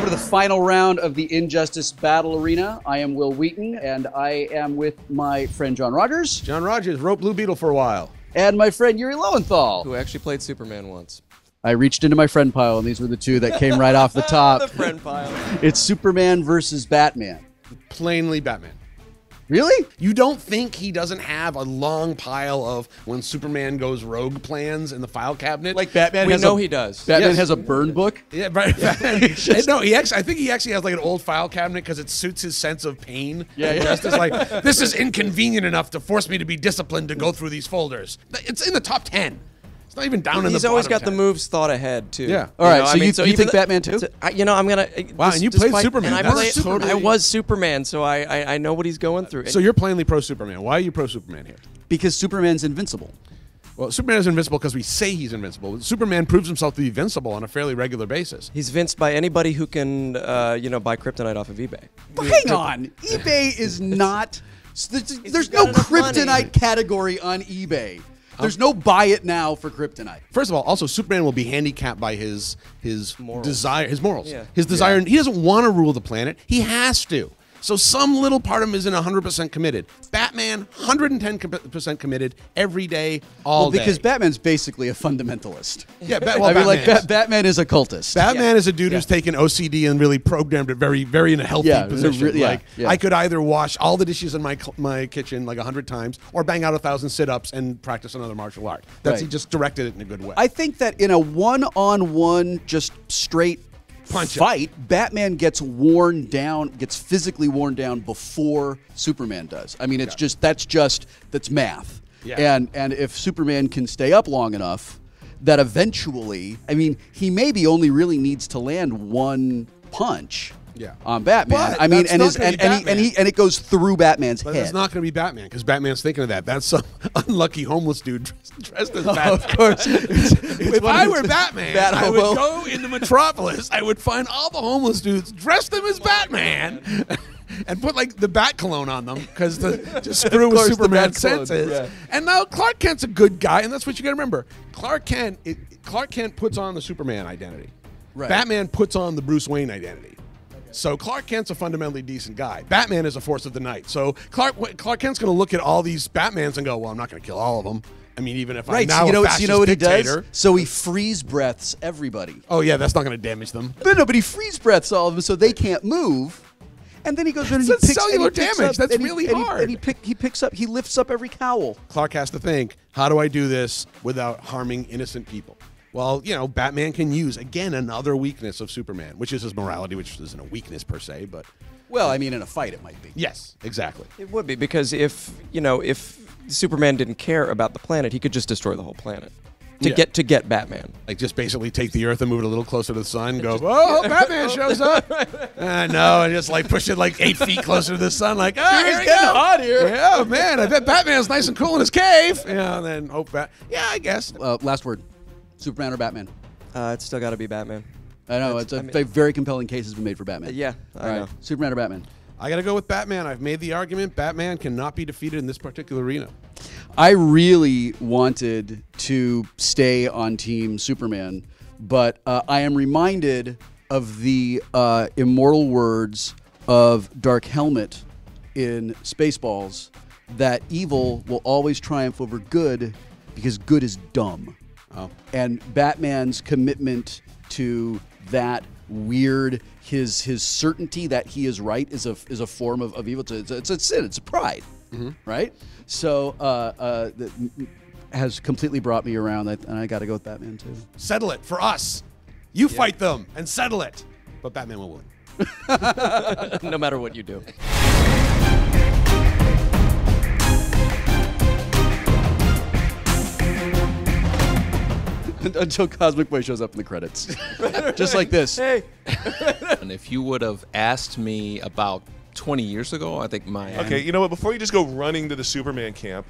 to the final round of the Injustice Battle Arena. I am Wil Wheaton, and I am with my friend John Rogers. John Rogers wrote Blue Beetle for a while. And my friend Yuri Lowenthal. Who actually played Superman once. I reached into my friend pile, and these were the two that came right off the top. The friend pile. It's Superman versus Batman. Plainly Batman. Really? You don't think he doesn't have a long pile of when Superman goes rogue plans in the file cabinet? Like Batman We has know a, he does. Batman Yes. has a burn book? Yeah, right. No, I think he actually has like an old file cabinet because it suits his sense of pain. Yeah. Just as like, this is inconvenient enough to force me to be disciplined to go through these folders. It's in the top 10. It's not even down in the He's always got bottom the 10. moves thought ahead, too. Yeah. All right, know, so I mean, you think Batman too? I'm going to... Wow, and you played Superman. And That's I was Superman, so I know what he's going through. So you're plainly pro-Superman. Why are you pro-Superman here? Because Superman's invincible. Well, Superman is invincible because we say he's invincible. Superman proves himself to be invincible on a fairly regular basis. He's vinced by anybody who can, buy kryptonite off of eBay. But hang on. eBay is not... There's no got enough kryptonite money. category on eBay. There's no buy it now for kryptonite. First of all, also Superman will be handicapped by his Morals. desire, his morals, Yeah. his desire. He doesn't want to rule the planet. He has to. So some little part of him isn't 100% committed. Batman, 110% committed every day, all day. Because Batman's basically a fundamentalist. Yeah, Batman is a cultist. Batman is a dude who's taken OCD and really programmed it very, very in a healthy position. I could either wash all the dishes in my kitchen like 100 times or bang out 1,000 sit-ups and practice another martial art. He just directed it in a good way. I think that in a one-on-one, just straight fight, Batman gets worn down, gets physically worn down before Superman does. I mean, that's math. Yeah. And if Superman can stay up long enough, that eventually, I mean, he maybe only really needs to land one punch. On Batman. But I mean, that's not gonna be Batman. and it goes through Batman's But head. it's not going to be Batman because Batman's thinking of that. That's some unlucky homeless dude dressed as Batman. Of course. If I were Batman, Bat I would hobo. go into Metropolis. I would find all the homeless dudes, dress them as Batman, and put like the Bat cologne on them because to screw with course, the Superman's Bat cologne, senses. yeah. And now Clark Kent's a good guy, and that's what you got to remember. Clark Kent puts on the Superman identity. Right. Batman puts on the Bruce Wayne identity. So Clark Kent's a fundamentally decent guy. Batman is a force of the night. So Clark Kent's going to look at all these Batmans and go, well, I'm not going to kill all of them. I mean, even if I'm now a fascist what dictator. he does? So he freeze breaths everybody. Oh, yeah, that's not going to damage them. But he freeze breaths all of them so they can't move. And then he goes in and he That's picks cellular and he picks damage. up, That's and he- really and he- hard. And he lifts up every cowl. Clark has to think, how do I do this without harming innocent people? Well, Batman can use, again, another weakness of Superman, which is his morality, which isn't a weakness per se, but... Well, I mean, in a fight it might be. Yes, exactly. It would be, because if Superman didn't care about the planet, he could just destroy the whole planet to get Batman. Like just basically take the Earth and move it a little closer to the sun and go, oh, Batman shows up. No, and just like push it like 8 feet closer to the sun, like, oh, here we go. hot here. Yeah, oh, man, I bet Batman's nice and cool in his cave. And then hope I guess. Last word. Superman or Batman? It's still got to be Batman. I know. A very compelling case has been made for Batman. Yeah, I know. Superman or Batman? I got to go with Batman. I've made the argument. Batman cannot be defeated in this particular arena. I really wanted to stay on Team Superman, but I am reminded of the immortal words of Dark Helmet in Spaceballs that evil will always triumph over good because good is dumb. Oh. And Batman's commitment to that weird, his certainty that he is right is a form of evil. It's a sin. It's a pride, right? So that has completely brought me around, and I got to go with Batman too. Settle it for us. You fight them and settle it. But Batman will win. No matter what you do. Until Cosmic Boy shows up in the credits. Just like this. Hey. And if you would have asked me about 20 years ago, I think my... Okay, you know what? Before you just go running to the Superman camp,